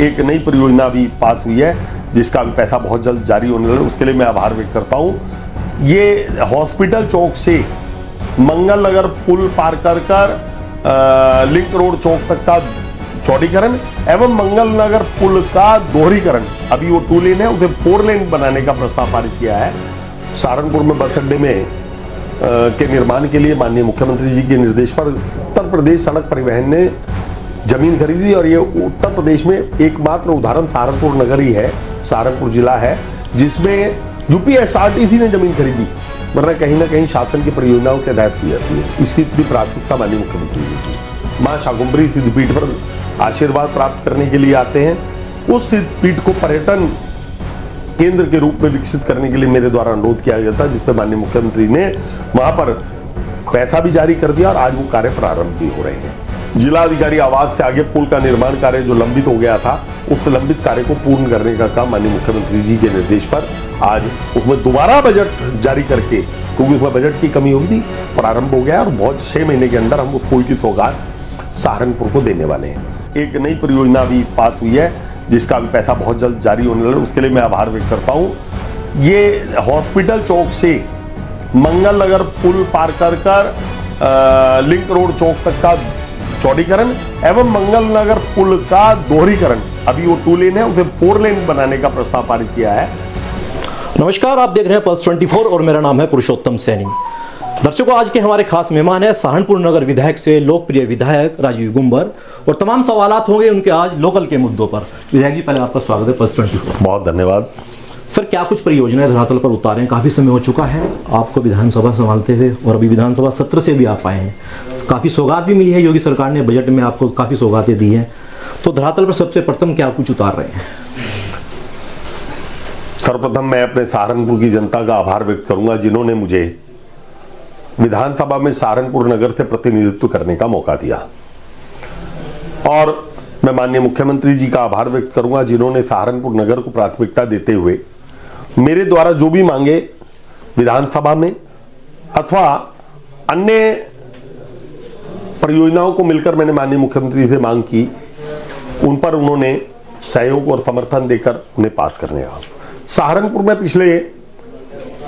एक नई परियोजना अभी पास हुई है जिसका अभी पैसा बहुत जल्द जारी होने वाला है, उसके लिए मैं आभार व्यक्त करता हूं। ये हॉस्पिटल चौक से मंगल नगर पुल पार कर लिंक रोड चौक तक का चौड़ीकरण एवं मंगल नगर पुल का दोहरीकरण, अभी वो 2 लेन है उसे 4 लेन बनाने का प्रस्ताव पारित किया है। सहारनपुर में बस अड्डे में के निर्माण के लिए माननीय मुख्यमंत्री जी के निर्देश पर उत्तर प्रदेश सड़क परिवहन ने जमीन खरीदी और ये उत्तर प्रदेश में एकमात्र उदाहरण सहारनपुर नगर ही है, सहारनपुर जिला है जिसमें यूपीएसआरटीसी ने जमीन खरीदी, वरना कहीं ना कहीं शासन की परियोजनाओं के तहत की जाती है। इसकी भी प्राथमिकता माननीय मुख्यमंत्री जी की। मां शाकुंभरी सिद्धपीठ पर आशीर्वाद प्राप्त करने के लिए आते हैं। उस सिद्धपीठ को पर्यटन केंद्र के रूप में विकसित करने के लिए मेरे द्वारा अनुरोध किया गया था, जिसपे माननीय मुख्यमंत्री ने वहां पर पैसा भी जारी कर दिया और आज वो कार्य प्रारंभ भी हो रहे हैं। जिलाधिकारी आवास से आगे पुल का निर्माण कार्य जो लंबित हो गया था, उस लंबित कार्य को पूर्ण करने का काम माननीय मुख्यमंत्री जी के निर्देश पर आज उसमें दोबारा बजट जारी करके, क्योंकि उसमें बजट की कमी हुई थी, प्रारंभ हो गया और बहुत 6 महीने के अंदर हम उस पुल की सौगात सहारनपुर को देने वाले हैं। एक नई परियोजना अभी पास हुई है जिसका अभी पैसा बहुत जल्द जारी होने वाला है, उसके लिए मैं आभार व्यक्त करता हूं। ये हॉस्पिटल चौक से मंगल नगर पुल पार कर लिंक रोड चौक तक का चौड़ीकरण एवं मंगल नगर पुल का दोहरीकरण, अभी वो 2 लेन है उसे 4 लेन बनाने का प्रस्ताव पारित किया है। नमस्कार, आप देख रहे हैं पल्स 24 और मेरा नाम है पुरुषोत्तम सैनी। दर्शकों, आज के हमारे खास मेहमान है सहारनपुर नगर विधायक से लोकप्रिय विधायक राजीव गुंबर, और तमाम सवालात होंगे उनके आज लोकल के मुद्दों पर। विधायक जी, पहले आपका स्वागत है पल्स 24। बहुत धन्यवाद सर। क्या कुछ परियोजनाएं धरातल पर उतारे, काफी समय हो चुका है आपको विधानसभा संभालते हुए और अभी विधानसभा सत्र से भी आप आए हैं, काफी सौगात भी मिली है, योगी सरकार ने बजट में आपको काफी सौगातें दी हैं, तो धरातल पर सबसे प्रथम क्या कुछ उतार रहे हैं? सर्वप्रथम मैं अपने सहारनपुर की जनता का आभार व्यक्त करूंगा जिन्होंने मुझे विधानसभा में सहारनपुर नगर से प्रतिनिधित्व करने का मौका दिया, और मैं माननीय मुख्यमंत्री जी का आभार व्यक्त करूंगा जिन्होंने सहारनपुर नगर को प्राथमिकता देते हुए मेरे द्वारा जो भी मांगे विधानसभा में अथवा अन्य परियोजनाओं को मिलकर मैंने माननीय मुख्यमंत्री से मांग की, उन पर उन्होंने सहयोग और समर्थन देकर उन्हें पास करने का। सहारनपुर में पिछले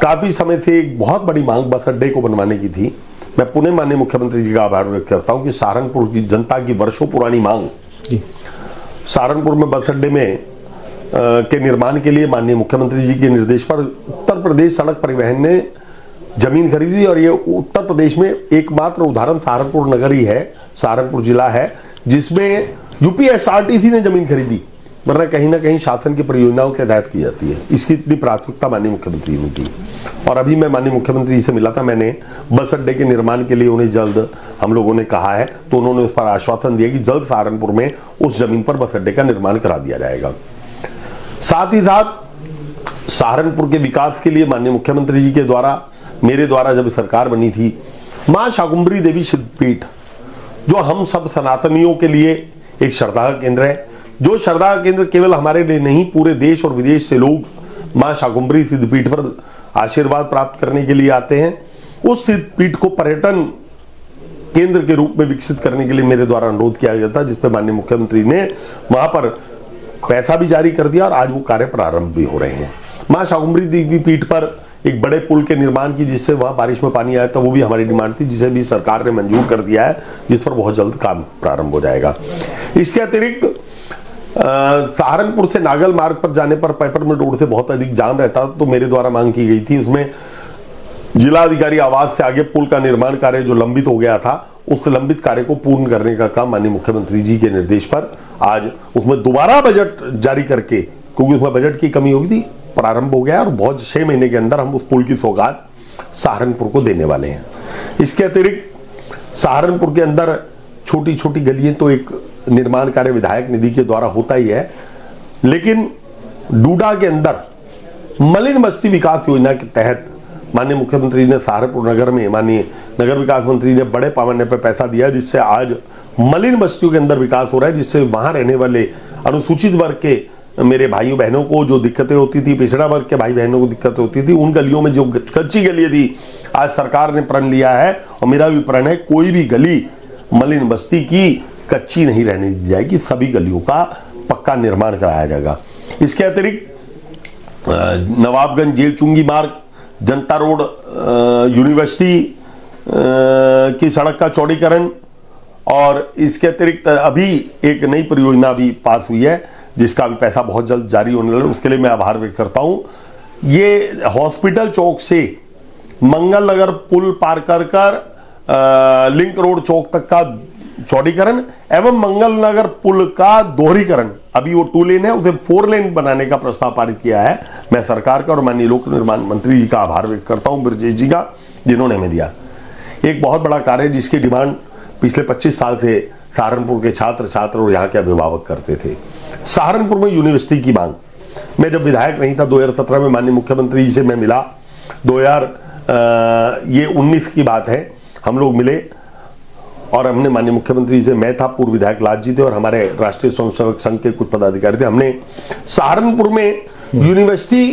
काफी समय से एक बहुत बड़ी मांग बस अड्डे को बनवाने की थी। मैं पुनः माननीय मुख्यमंत्री जी का आभार व्यक्त करता हूं कि सहारनपुर की जनता की वर्षों पुरानी मांग, सहारनपुर में बस अड्डे में के निर्माण के लिए माननीय मुख्यमंत्री जी के निर्देश पर उत्तर प्रदेश सड़क परिवहन ने जमीन खरीदी और ये उत्तर प्रदेश में एकमात्र उदाहरण सहारनपुर नगर ही है, सहारनपुर जिला है जिसमें यूपीएसआरटीसी ने जमीन खरीदी, वरना कहीं ना कहीं शासन की परियोजनाओं के तहत की जाती है। इसकी इतनी प्राथमिकता माननीय मुख्यमंत्री ने की, और अभी मैं माननीय मुख्यमंत्री से मिला था, मैंने बस अड्डे के निर्माण के लिए उन्हें जल्द हम लोगों ने कहा है, तो उन्होंने उस पर आश्वासन दिया कि जल्द सहारनपुर में उस जमीन पर बस अड्डे का निर्माण करा दिया जाएगा। साथ ही साथ सहारनपुर के विकास के लिए माननीय मुख्यमंत्री जी के द्वारा, मेरे द्वारा जब सरकार बनी थी, मां शाकुंभरी देवी सिद्धपीठ जो हम सब सनातनियों के लिए एक श्रद्धा केंद्र है, जो श्रद्धा केंद्र केवल हमारे लिए नहीं पूरे देश और विदेश से लोग मां शाकुंभरी सिद्धपीठ पर आशीर्वाद प्राप्त करने के लिए आते हैं, उस सिद्धपीठ को पर्यटन केंद्र के रूप में विकसित करने के लिए मेरे द्वारा अनुरोध किया गया था, जिसपे माननीय मुख्यमंत्री ने वहां पर पैसा भी जारी कर दिया और आज वो कार्य प्रारंभ भी हो रहे हैं। मां शाकुंभरी देवी पीठ पर एक बड़े पुल के निर्माण की, जिससे वहां बारिश में पानी आया था, वो भी हमारी डिमांड थी, जिसे भी सरकार ने मंजूर कर दिया है, जिस पर बहुत जल्द काम प्रारंभ हो जाएगा। इसके अतिरिक्त सहारनपुर से नागल मार्ग पर जाने पर पेपरमिल रोड से बहुत अधिक जाम रहता, तो मेरे द्वारा मांग की गई थी, उसमें जिलाधिकारी आवास से आगे पुल का निर्माण कार्य जो लंबित हो गया था, उस लंबित कार्य को पूर्ण करने का काम माननीय मुख्यमंत्री जी के निर्देश पर आज उसमें दोबारा बजट जारी करके, क्योंकि उसमें बजट की कमी हुई थी, प्रारंभ हो गया और बहुत 6 महीने के अंदर हम उस पुल की सौगात सहारनपुर को देने वाले हैं। इसके अतिरिक्त सहारनपुर के अंदर छोटी छोटी गलियां तो एक निर्माण कार्य विधायक निधि के द्वारा होता ही है, लेकिन डूडा के अंदर मलिन बस्ती विकास योजना के तहत माननीय मुख्यमंत्री ने सहारनपुर नगर में, माननीय नगर विकास मंत्री ने बड़े पैमाने पर पैसा दिया, जिससे आज मलिन बस्तियों के अंदर विकास हो रहा है, जिससे वहां रहने वाले अनुसूचित वर्ग के मेरे भाइयों बहनों को जो दिक्कतें होती थी, पिछड़ा वर्ग के भाई बहनों को दिक्कतें होती थी, उन गलियों में जो कच्ची गलियां थी, आज सरकार ने प्रण लिया है और मेरा भी प्रण है, कोई भी गली मलिन बस्ती की कच्ची नहीं रहने दी जाएगी, सभी गलियों का पक्का निर्माण कराया जाएगा। इसके अतिरिक्त नवाबगंज जेल चुंगी मार्ग, जनता रोड यूनिवर्सिटी की सड़क का चौड़ीकरण, और इसके अतिरिक्त अभी एक नई परियोजना भी पास हुई है जिसका भी पैसा बहुत जल्द जारी होने लगा, उसके लिए मैं आभार व्यक्त करता हूं। ये हॉस्पिटल चौक से मंगल नगर पुल पार कर लिंक रोड चौक तक का चौड़ीकरण एवं मंगल नगर पुल का दोहरीकरण, अभी वो 2 लेन है उसे 4 लेन बनाने का प्रस्ताव पारित किया है। मैं सरकार का और माननीय लोक निर्माण मंत्री जी का आभार व्यक्त करता हूं, ब्रजेश जी का, जिन्होंने हमें दिया। एक बहुत बड़ा कार्य जिसकी डिमांड पिछले 25 साल से सहारनपुर के छात्र और यहाँ के अभिभावक करते थे। सहारनपुर में यूनिवर्सिटी की मांग, मैं जब विधायक नहीं था 2017 में माननीय मुख्यमंत्री जी से मैं मिला, 2019 की बात है, हम लोग मिले और हमने माननीय मुख्यमंत्री जी से, मैं था, पूर्व विधायक लाल जी थे और हमारे राष्ट्रीय स्वयंसेवक संघ के कुछ पदाधिकारी थे, हमने सहारनपुर में यूनिवर्सिटी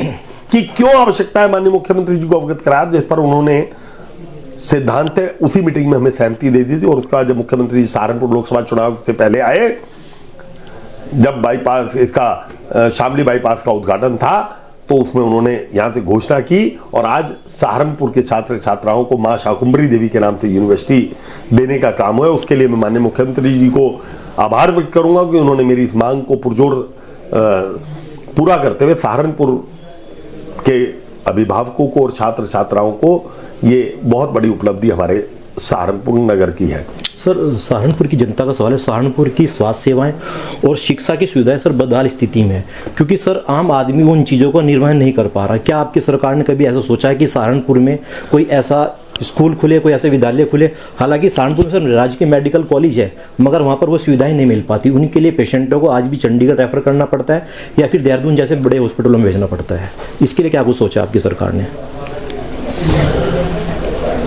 की क्यों आवश्यकता है माननीय मुख्यमंत्री जी को अवगत कराया, जिस पर उन्होंने सिद्धांत उसी मीटिंग में हमें सहमति दे दी थी। और उसका जब मुख्यमंत्री जी सहारनपुर लोकसभा चुनाव से पहले आए, जब बाईपास इसका शामली बाईपास का उद्घाटन था, तो उसमें उन्होंने यहां से घोषणा की और आज सहारनपुर के छात्र छात्राओं को मां शाकुंभरी देवी के नाम से यूनिवर्सिटी देने का काम हुआ। उसके लिए मैं माननीय मुख्यमंत्री जी को आभार व्यक्त करूंगा कि उन्होंने मेरी इस मांग को पुरजोर पूरा करते हुए सहारनपुर के अभिभावकों को और छात्र छात्राओं को ये बहुत बड़ी उपलब्धि हमारे सहारनपुर नगर की है। सर, सहारनपुर की जनता का सवाल है, सहारनपुर की स्वास्थ्य सेवाएं और शिक्षा की सुविधाएं सर बदहाल स्थिति में है, क्योंकि सर आम आदमी उन चीज़ों का निर्वहन नहीं कर पा रहा। क्या आपकी सरकार ने कभी ऐसा सोचा है कि सहारनपुर में कोई ऐसा स्कूल खुले, कोई ऐसे विद्यालय खुले? हालांकि सहारनपुर में सर राज्य के मेडिकल कॉलेज है, मगर वहाँ पर वो सुविधाएं नहीं मिल पाती। उनके लिए पेशेंटों को आज भी चंडीगढ़ रेफर करना पड़ता है या फिर देहरादून जैसे बड़े हॉस्पिटलों में भेजना पड़ता है। इसके लिए क्या कुछ सोचा आपकी सरकार ने?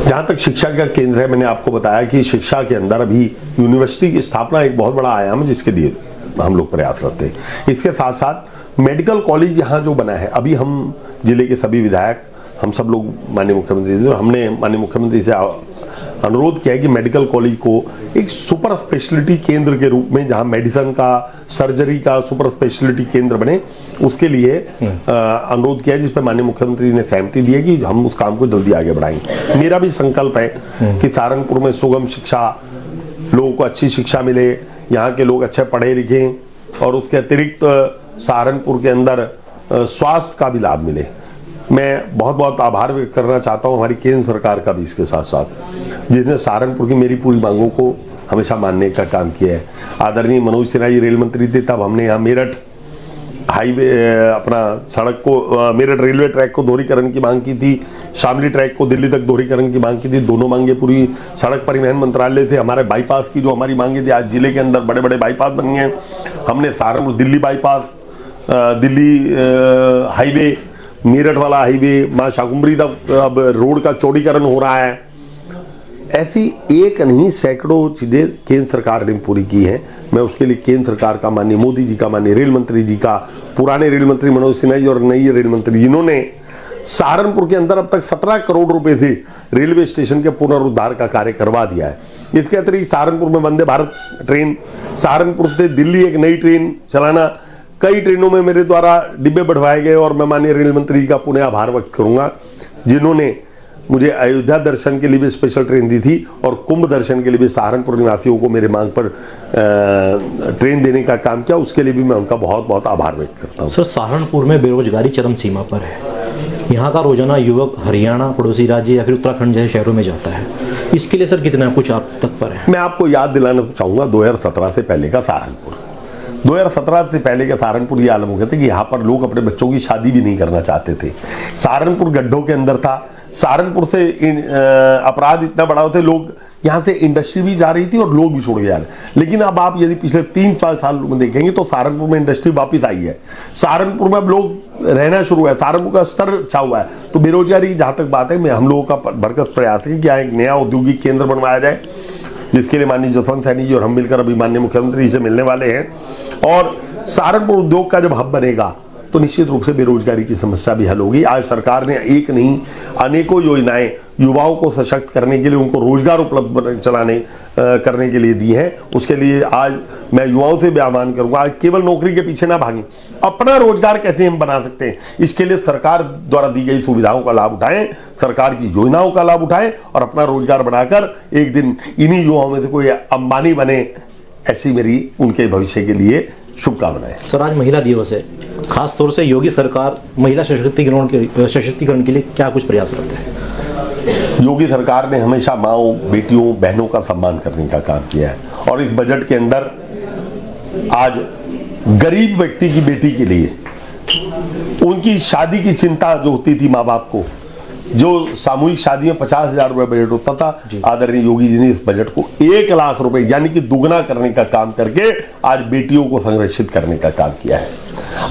जहां तक शिक्षा का केंद्र है, मैंने आपको बताया कि शिक्षा के अंदर अभी यूनिवर्सिटी की स्थापना एक बहुत बड़ा आयाम है जिसके लिए हम लोग प्रयासरत थे। इसके साथ साथ मेडिकल कॉलेज यहाँ जो बना है, अभी हम जिले के सभी विधायक, हम सब लोग माननीय मुख्यमंत्री जी, हमने माननीय मुख्यमंत्री से अनुरोध किया है कि मेडिकल कॉलेज को एक सुपर स्पेशलिटी केंद्र के रूप में, जहां मेडिसिन का, सर्जरी का सुपर स्पेशलिटी केंद्र बने, उसके लिए अनुरोध किया है, जिस पर माननीय मुख्यमंत्री ने सहमति दी है कि हम उस काम को जल्दी आगे बढ़ाएंगे। मेरा भी संकल्प है कि सहारनपुर में सुगम शिक्षा, लोगों को अच्छी शिक्षा मिले, यहाँ के लोग अच्छे पढ़े लिखें और उसके अतिरिक्त सहारनपुर के अंदर स्वास्थ्य का भी लाभ मिले। मैं बहुत बहुत आभार व्यक्त करना चाहता हूँ हमारी केंद्र सरकार का भी इसके साथ साथ, जिसने सहारनपुर की मेरी पूरी मांगों को हमेशा मानने का काम किया है। आदरणीय मनोज सिन्हा जी रेल मंत्री थे, तब हमने यहाँ मेरठ हाईवे अपना सड़क को, मेरठ रेलवे ट्रैक को दोहरीकरण की मांग की थी, शामली ट्रैक को दिल्ली तक दोहरीकरण की मांग की थी। दोनों मांगे पूरी सड़क परिवहन मंत्रालय से। हमारे बाईपास की जो हमारी मांगे थी, आज जिले के अंदर बड़े बड़े बाईपास बन गए हैं। हमने सहारनपुर दिल्ली बाईपास, दिल्ली हाईवे, मेरठ वाला हाईवे, मां शाकुंभरी तक अब रोड का चौड़ीकरण हो रहा है। ऐसी एक नहीं सैकड़ों चीजें केंद्र सरकार ने पूरी की है। मैं उसके लिए केंद्र सरकार का, माननीय मोदी जी का, माननीय रेल मंत्री जी का, पुराने रेल मंत्री मनोज सिन्हा जी और नई रेल मंत्री, जिन्होंने सहारनपुर के अंदर अब तक 17 करोड़ रुपए से रेलवे स्टेशन के पुनरुद्धार का कार्य करवा दिया है। इसके अतिरिक्त सहारनपुर में वंदे भारत ट्रेन, सहारनपुर से दिल्ली एक नई ट्रेन चलाना, कई ट्रेनों में मेरे द्वारा डिब्बे बढ़वाए गए और मैं माननीय रेल मंत्री जी का पुनः आभार व्यक्त करूंगा, जिन्होंने मुझे अयोध्या दर्शन के लिए भी स्पेशल ट्रेन दी थी और कुंभ दर्शन के लिए भी सहारनपुर निवासियों को मेरे मांग पर ट्रेन देने का काम किया। उसके लिए भी मैं उनका बहुत बहुत आभार व्यक्त करता हूँ। सर, सहारनपुर में बेरोजगारी चरम सीमा पर है। यहाँ का रोजाना युवक हरियाणा, पड़ोसी राज्य या फिर उत्तराखंड जैसे शहरों में जाता है। इसके लिए सर कितना कुछ आप तत्पर है? मैं आपको याद दिलाना चाहूंगा 2017 से पहले का सहारनपुर। 2017 से पहले के सहारनपुर ये आलम हो गया था कि यहाँ पर लोग अपने बच्चों की शादी भी नहीं करना चाहते थे। सहारनपुर गड्ढों के अंदर था। सहारनपुर से अपराध इतना बड़ा होते, लोग यहाँ से इंडस्ट्री भी जा रही थी और लोग भी छोड़ के जा रहे। लेकिन अब आप यदि पिछले 3-4 साल में देखेंगे तो सहारनपुर में इंडस्ट्री वापस आई है। सहारनपुर में अब लोग रहना शुरू है, सहारनपुर का स्तर अच्छा हुआ है। तो बेरोजगारी जहाँ तक बात है, मैं हम लोगों का भरकस प्रयास है कि यहाँ एक नया औद्योगिक केंद्र बनवाया जाए, जिसके लिए माननीय जसवंत सैनी जी और हम मिलकर अभी माननीय मुख्यमंत्री से मिलने वाले हैं। और सहारनपुर उद्योग का जब हब बनेगा तो निश्चित रूप से बेरोजगारी की समस्या भी हल होगी। आज सरकार ने एक नहीं अनेकों योजनाएं युवाओं को सशक्त करने के लिए, उनको रोजगार उपलब्ध करने के लिए दी है। उसके लिए आज मैं युवाओं से भी आह्वान करूंगा, आज केवल नौकरी के पीछे ना भागें, अपना रोजगार कैसे हम बना सकते हैं, इसके लिए सरकार द्वारा दी गई सुविधाओं का लाभ उठाएं, सरकार की योजनाओं का लाभ उठाएं और अपना रोजगार बनाकर एक दिन इन्हीं युवाओं में से कोई अंबानी बने, ऐसी मेरी उनके भविष्य के लिए शुभकामनाएं। सर, आज महिला दिवस है, खास तौर से योगी सरकार महिला सशक्तिकरण के लिए क्या कुछ प्रयास करते हैं? योगी सरकार ने हमेशा माँओं, बेटियों, बहनों का सम्मान करने का काम किया है और इस बजट के अंदर आज गरीब व्यक्ति की बेटी के लिए उनकी शादी की चिंता जो होती थी माँ बाप को, जो सामूहिक शादी में 50,000 रुपए बजट होता था, आदरणीय योगी जी ने इस बजट को 1 लाख रुपए यानी कि दुगना करने का काम करके आज बेटियों को संरक्षित करने का काम किया है।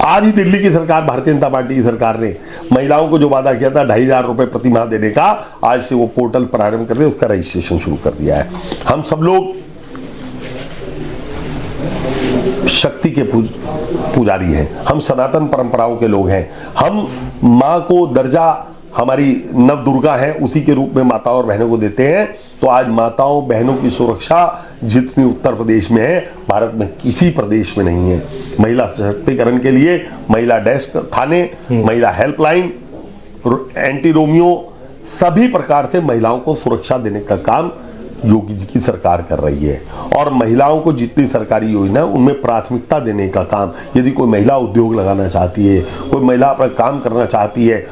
आज ही दिल्ली की सरकार, भारतीय जनता पार्टी की सरकार ने महिलाओं को जो वादा किया था 2,500 रुपए प्रति माह देने का, आज से वो पोर्टल प्रारंभ करके उसका रजिस्ट्रेशन शुरू कर दिया है। हम सब लोग शक्ति के पुजारी हैं, हम सनातन परंपराओं के लोग हैं, हम माँ को दर्जा हमारी नव दुर्गा है उसी के रूप में माताओं और बहनों को देते हैं। तो आज माताओं बहनों की सुरक्षा जितनी उत्तर प्रदेश में है, भारत में किसी प्रदेश में नहीं है। महिला सशक्तिकरण के लिए महिला डेस्क थाने, महिला हेल्पलाइन, एंटी रोमियो, सभी प्रकार से महिलाओं को सुरक्षा देने का काम योगी जी की सरकार कर रही है। और महिलाओं को जितनी सरकारी योजना है उनमें प्राथमिकता देने का काम, यदि कोई महिला उद्योग लगाना चाहती है, कोई महिला अपना काम करना चाहती है,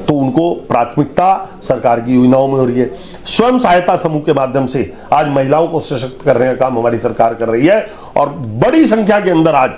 तो उनको प्राथमिकता सरकार की योजनाओं में हो रही है। स्वयं सहायता समूह के माध्यम से आज महिलाओं को सशक्त करने का काम हमारी सरकार कर रही है और बड़ी संख्या के अंदर आज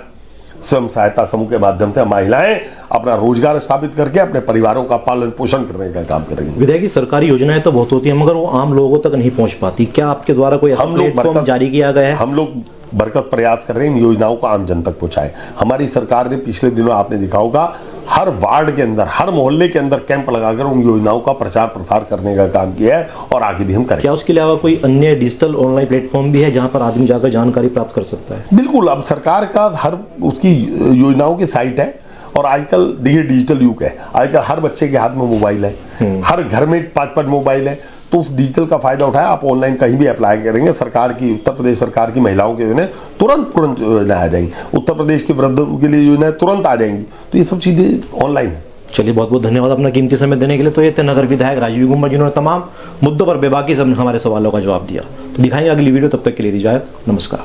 स्वयं सहायता समूह के माध्यम से महिलाएं अपना रोजगार स्थापित करके अपने परिवारों का पालन पोषण करने का काम कर रही है। विधायक, सरकारी योजनाएं तो बहुत होती हैं मगर वो आम लोगों तक नहीं पहुंच पाती, क्या आपके द्वारा कोई प्लेटफॉर्म जारी किया गया है? हम लोग बरकत प्रयास कर रहे हैं इन योजनाओं को आम जन तक पहुंचाए। हमारी सरकार ने पिछले दिनों आपने देखा होगा हर वार्ड के अंदर, हर मोहल्ले के अंदर कैंप लगाकर उन योजनाओं का प्रचार प्रसार करने का काम किया है और आगे भी हम करेंगे। क्या उसके अलावा कोई अन्य डिजिटल ऑनलाइन प्लेटफॉर्म भी है जहां पर आदमी जाकर जानकारी प्राप्त कर सकता है? बिल्कुल, अब सरकार का हर उसकी योजनाओं की साइट है और आजकल देखिए डिजिटल युग है, आजकल हर बच्चे के हाथ में मोबाइल है, हर घर में 5-5 मोबाइल है, तो उस डिजिटल का फायदा उठाए, आप ऑनलाइन कहीं भी अप्लाई करेंगे, सरकार की, उत्तर प्रदेश सरकार की महिलाओं के योजना तुरंत योजना आ जाएंगी, उत्तर प्रदेश के वृद्धों के लिए योजना तुरंत आ जाएंगी, तो ये सब चीजें ऑनलाइन है। चलिए, बहुत बहुत धन्यवाद अपना कीमती समय देने के लिए। तो ये थे नगर विधायक राजीव गुम्बर, जिन्होंने तमाम मुद्दों पर बेबाकी से हमारे सवालों का जवाब दिया। तो दिखाएंगे अगली वीडियो, तब तक के लिए इजाजत, नमस्कार।